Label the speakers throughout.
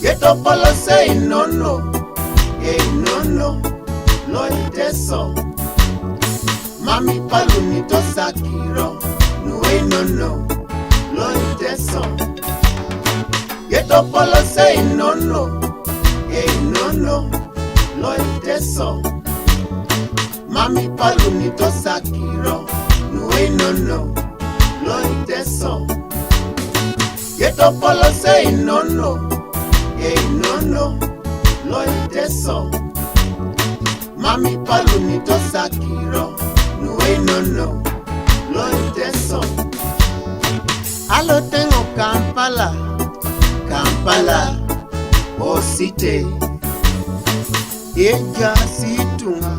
Speaker 1: Geto polo say Einono, Einono, lo iteso. Mami paluni to sakiro, no Einono, lo iteso. Geto polo say Einono, Einono, lo iteso. Mami paluni to sakiro, no Einono, lo iteso. Geto polo say Einono, Einono, lo iteso. Mami paluni to sakiro, no Einono, lo iteso. Alo tengo Kampala, Kampala, o city. Eja situnga,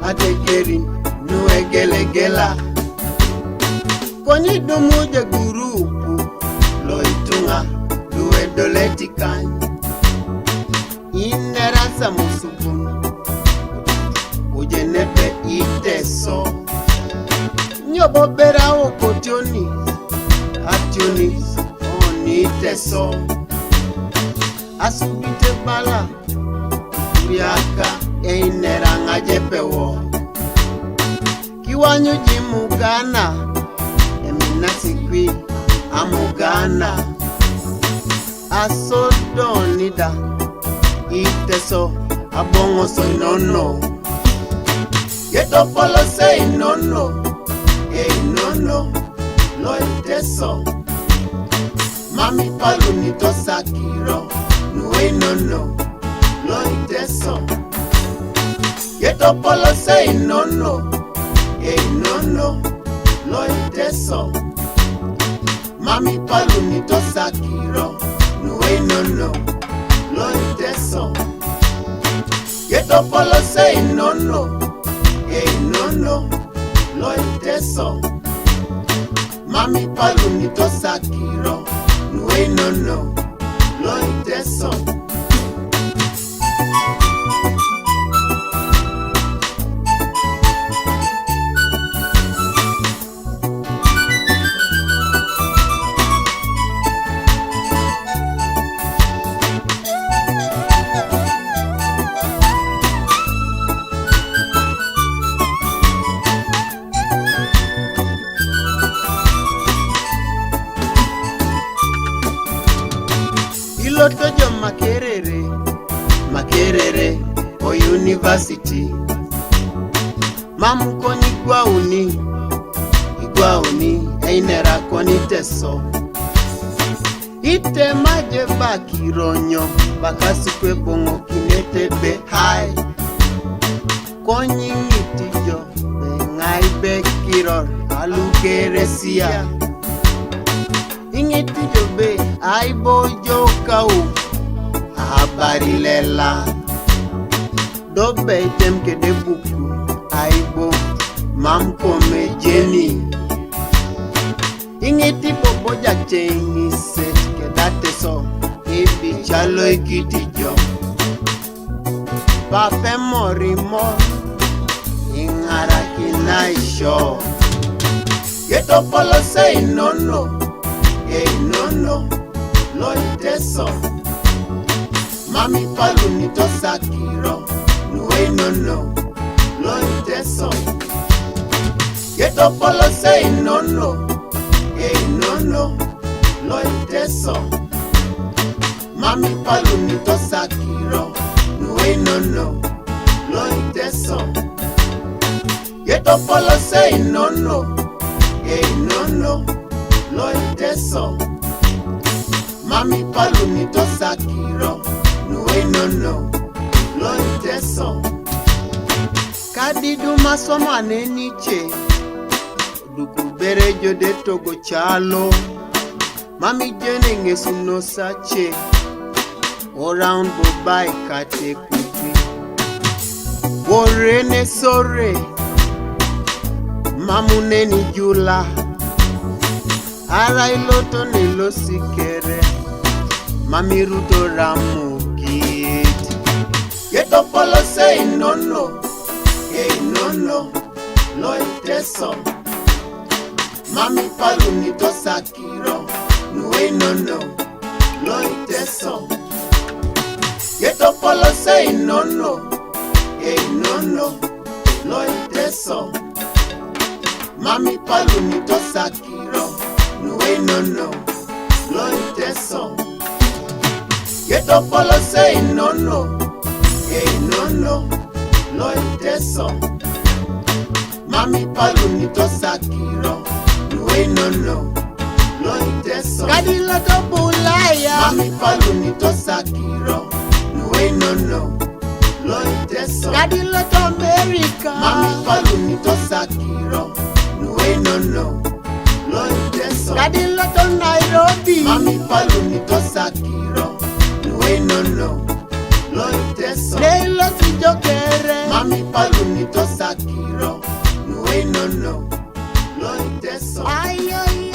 Speaker 1: atekeri, no egelegela. Koni dumuje gurupu, lo itunga, duwe doletikan. Inerasa musupun, ujenepe iteso. Nyobo bera okotionis, ationis, oniteso. Asubite bala, biaka, eineranga jepewo. Kiwanyo jimugana, eminasikwi, amugana. Asodonida, iteso, abongo so Einono. Geto polo say Einono, Einono, lo iteso. Mami paluni to sakiro, no Einono, lo iteso. Geto polo say Einono, Einono, lo iteso. Mami paluni to sakiro, no Einono, lo iteso. Geto polo say Einono, Einono, lo iteso. Mami paluni to sakiro, no Einono, lo iteso. Iloto jo makerere, makerere, o university. Mamu koni igwauni, einera koni teso. Ite maje bakironyo, bakasikwe bongo kinete be hai. Konyi ngitijo, bengai bekiror, alukeresia. Ingitijo be, aibo jokau, abarilela. Dobe temke de buku, aibo, mamkome jeni. Ingiti bobo jacheni set, kedate so, ibi chalo ikitijo. Pape morimo, ingaraki naisho. Geto polo say Einono, Einono, lo iteso. Mami paluni to sakiro, no Einono, lo iteso. Geto polo say Einono, Einono, lo iteso. Mami paluni to sakiro, no Einono, lo iteso. Geto polo say Einono, Einono, lo iteso. Mami paluni to sakiro, no Einono, lo iteso. Kadidu masomo aneniche, dukubere jode togo chalo. Mami jene ngesuno sache, around bobai kate kuti. Borene sore, mamuneni jula. Ara iloto nilo sikere, mami ruto ramukiti. Geto polo say Einono, Einono, lo iteso. Mami paluni to sakiro, no Einono, lo iteso. Yeto polo se Einono, Einono, lo teso. Mami palu ni to sakiro, nu Einono, lo teso. Yeto polo se Einono, Einono, lo teso. Mami palu ni to sakiro, nu Einono, lo teso. Kadi loto bulaya, mami palu ni to sakiro, nu Einono, lo teso. Kadi loto America, mami palu ni to sakiro, nu Einono, lo teso. Kadi loto Nairobi, mami palu ni to sakiro, nu Einono, lo teso. Leilo si jokere, mami palu ni to sakiro, nu Einono, lo teso. Ay ay.